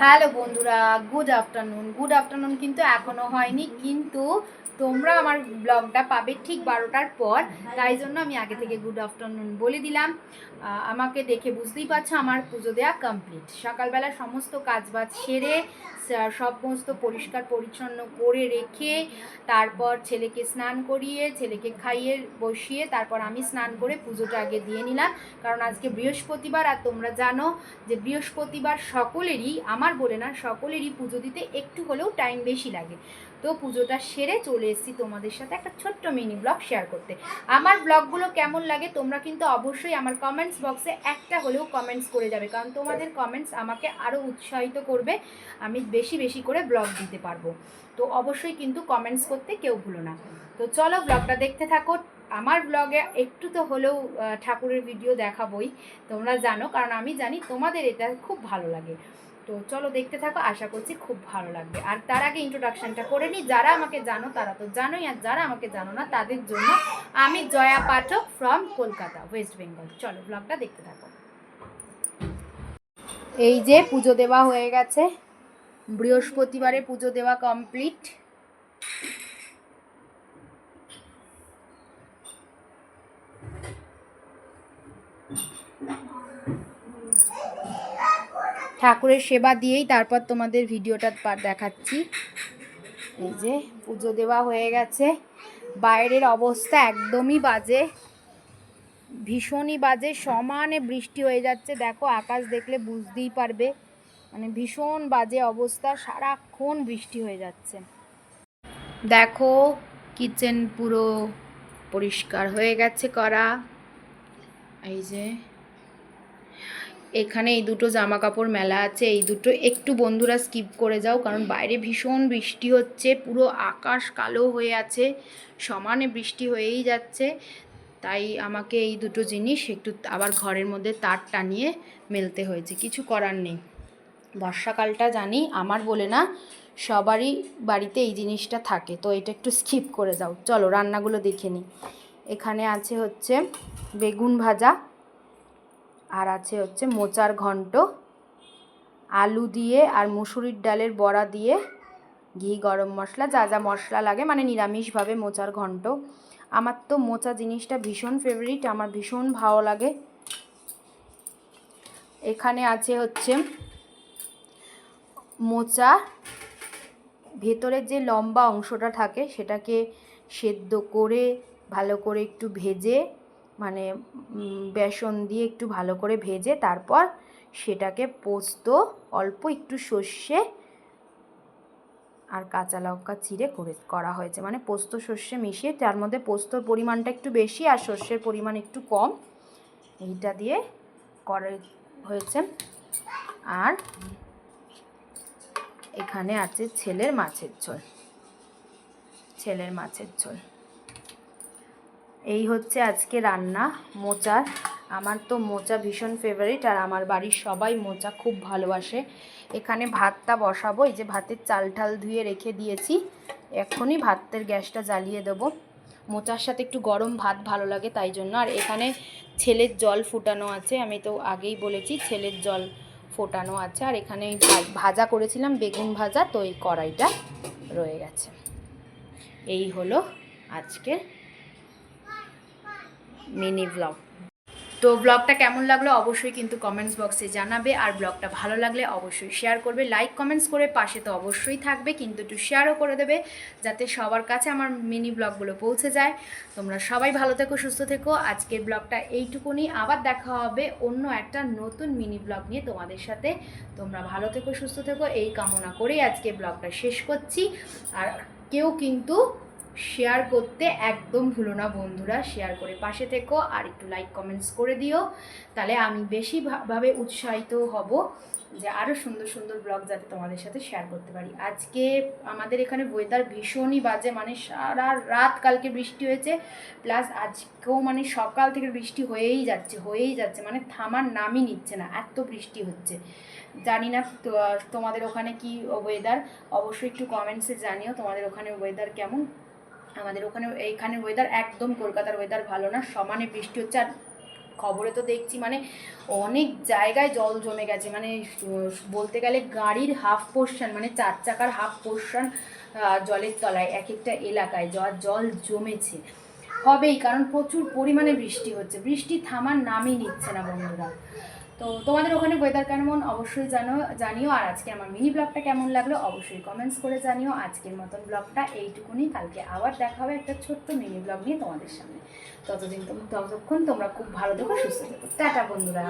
Hello বন্ধুরা, good afternoon কিন্তু এখনও হয়নি, কিন্তু তোমরা আমার ব্লগটা পাবে ঠিক 12টার পর। তাই জন্য আমি আগে থেকে গুড আফটারনুন বলে দিলাম। আমাকে দেখে বুঝতেই পারছো আমার পুজো দেওয়া কমপ্লিট। সকালবেলা সমস্ত কাজবাজ সেরে সমস্ত পরিষ্কার পরিচ্ছন্ন করে রেখে তারপর ছেলেকে স্নান করিয়ে ছেলেকে খাইয়ে বসিয়ে তারপর আমি স্নান করে পুজোটা আগে দিয়ে নিলাম। কারণ আজকে বৃহস্পতিবার, আর তোমরা জানো যে বৃহস্পতিবার সকলেরই, আমার বলে না, সকলেরই পুজো দিতে একটু হলেও টাইম বেশি লাগে। তো পুজোটা সেরে চলে এসেছি তোমাদের সাথে একটা ছোট্ট মিনি ব্লগ শেয়ার করতে। আমার ব্লগগুলো কেমন লাগে তোমরা কিন্তু অবশ্যই আমার কমেন্টস বক্সে একটা হলেও কমেন্টস করে যাবে, কারণ তোমাদের কমেন্টস আমাকে আরও উৎসাহিত করবে, আমি বেশি বেশি করে ব্লগ দিতে পারবো। তো অবশ্যই কিন্তু কমেন্টস করতে কেউ ভুলো না। তো চলো ব্লগটা দেখতে থাকো। আমার ব্লগে একটু তো হলেও ঠাকুরের ভিডিও দেখাবই, তোমরা জানো, কারণ আমি জানি তোমাদের এটা খুব ভালো লাগে। তো চলো দেখতে থাকো, আশা করছি খুব ভালো লাগবে। আর তার আগে ইন্ট্রোডাকশনটা করে নিই। যারা আমাকে জানো তারা তো জানোই, আর যারা আমাকে জানো না তাদের জন্য আমি জয়া পাঠক ফ্রম কলকাতা, ওয়েস্ট বেঙ্গল। চলো ব্লগটা দেখতে থাকো। এই যে পুজো দেওয়া হয়ে গেছে, বৃহস্পতিবারে পুজো দেওয়া কমপ্লিট। ঠাকুরের সেবা দিয়েই তারপর তোমাদের ভিডিওটা দেখাচ্ছি। এই যে পুজো দেওয়া হয়ে গেছে, বাইরের অবস্থা একদমই বাজে, ভীষণই বাজে, সমানে বৃষ্টি হয়ে যাচ্ছে। দেখো আকাশ দেখলে বুঝতেই পারবে, মানে ভীষণ বাজে অবস্থা, সারাক্ষণ বৃষ্টি হয়ে যাচ্ছে। দেখো কিচেন পুরো পরিষ্কার হয়ে গেছে করা। এই যে এখানে এই দুটো জামা কাপড় মেলা আছে, এই দুটো একটু বন্ধুরা স্কিপ করে যাও, কারণ বাইরে ভীষণ বৃষ্টি হচ্ছে, পুরো আকাশ কালো হয়ে আছে, সমানে বৃষ্টি হয়েই যাচ্ছে। তাই আমাকে এই দুটো জিনিস একটু আবার ঘরের মধ্যে তার টানিয়ে মেলতে হয়েছে, কিছু করার নেই। বর্ষাকালটা জানি আমার বলে না, সবারই বাড়িতে এই জিনিসটা থাকে, তো এটা একটু স্কিপ করে যাও। চলো রান্নাগুলো দেখে নিই। এখানে আছে হচ্ছে বেগুন ভাজা, আর আছে হচ্ছে মোচার ঘন্ট, আলু দিয়ে আর মুসুরির ডালের বড়া দিয়ে, ঘি, গরম মশলা, যা যা মশলা লাগে, মানে নিরামিষভাবে মোচার ঘন্ট। আমার তো মোচা জিনিসটা ভীষণ ফেভারিট, আমার ভীষণ ভালো লাগে। এখানে আছে হচ্ছে মোচা, ভেতরের যে লম্বা অংশটা থাকে সেটাকে সেদ্ধ করে ভালো করে একটু ভেজে, মানে বেসন দিয়ে একটু ভালো করে ভেজে তারপর সেটাকে পোস্ত, অল্প একটু সর্ষে আর কাঁচা লঙ্কা চিড়ে করা হয়েছে, মানে পোস্ত সর্ষে মিশিয়ে, তার মধ্যে পোস্তর পরিমাণটা একটু বেশি আর সর্ষের পরিমাণ একটু কম, এইটা দিয়ে করা হয়েছে। আর এখানে আছে ছেলের মাছের ঝোল। এই হচ্ছে আজকে রান্না মোচার। আমার তো মোচা ভীষণ ফেভারিট, আর আমার বাড়ির সবাই মোচা খুব ভালোবাসে। এখানে ভাতটা বসাবো, এই যে ভাতের চাল ঠাল ধুয়ে রেখে দিয়েছি, এখনই ভাতের গ্যাসটা জ্বালিয়ে দেবো। মোচার সাথে একটু গরম ভাত ভালো লাগে তাই জন্য। আর এখানে ছেলের জল ফোটানো আছে, আমি তো আগেই বলেছি ছেলের জল ফোটানো আছে। আর এখানে ভাজা করেছিলাম বেগুন ভাজা, তো এই কড়াইটা রয়ে গেছে। এই হলো আজকে মিনি ব্লগ। তো ব্লগটা কেমন লাগলো অবশ্যই কিন্তু কমেন্টস বক্সে জানাবে, আর ব্লগটা ভালো লাগলে অবশ্যই শেয়ার করবে, লাইক কমেন্টস করে পাশে তো অবশ্যই থাকবে, কিন্তু একটু শেয়ারও করে দেবে যাতে সবার কাছে আমার মিনি ব্লগগুলো পৌঁছে যায়। তোমরা সবাই ভালো থেকো, সুস্থ থেকো। আজকের ব্লগটা এইটুকুনি, আবার দেখা হবে অন্য একটা নতুন মিনি ব্লগ নিয়ে তোমাদের সাথে। তোমরা ভালো থেকো, সুস্থ থেকো, এই কামনা করেই আজকে ব্লগটা শেষ করছি। আর কেউ কিন্তু শেয়ার করতে একদম ভুলো না বন্ধুরা, শেয়ার করে পাশে থেকো, আর একটু লাইক কমেন্টস করে দিও, তাহলে আমি বেশিভাবে উৎসাহিত হব যে আরও সুন্দর সুন্দর ব্লগ যাতে তোমাদের সাথে শেয়ার করতে পারি। আজকে আমাদের এখানে ওয়েদার ভীষণই বাজে, মানে সারা রাত কালকে বৃষ্টি হয়েছে, প্লাস আজকেও মানে সকাল থেকে বৃষ্টি হয়েই যাচ্ছে, মানে থামার নামই নিচ্ছে না, এত বৃষ্টি হচ্ছে। জানি না তোমাদের ওখানে কি ওয়েদার, অবশ্যই একটু কমেন্টসে জানিও তোমাদের ওখানে ওয়েদার কেমন। আমাদের ওখানে এইখানে ওয়েদার একদম কলকাতার ওয়েদার ভালো না, সমানে বৃষ্টি হচ্ছে। আর খবরে তো দেখছি মানে অনেক জায়গায় জল জমে গেছে, মানে বলতে গেলে গাড়ির হাফ পোর্শন মানে 4 চাকার হাফ পোর্শন জলের তলায় এক একটা এলাকায় জল জমেছে। হবেই, কারণ প্রচুর পরিমাণে বৃষ্টি হচ্ছে, বৃষ্টি থামার নামই নিচ্ছে না বন্ধুরা। তো তোমাদের ওখানে ওয়েদার কেমন অবশ্যই জানিও। আর আজকে আমার মিনি ব্লগটা কেমন লাগলো অবশ্যই কমেন্টস করে জানিও। আজকের মতন ব্লগটা এইটুকুনি, কালকে আবার দেখা হবে একটা ছোট্ট মিনি ব্লগ নিয়ে তোমাদের সামনে। ততক্ষণ তোমরা খুব ভালো থেকো, সুস্থ থেকো। টাটা বন্ধুরা।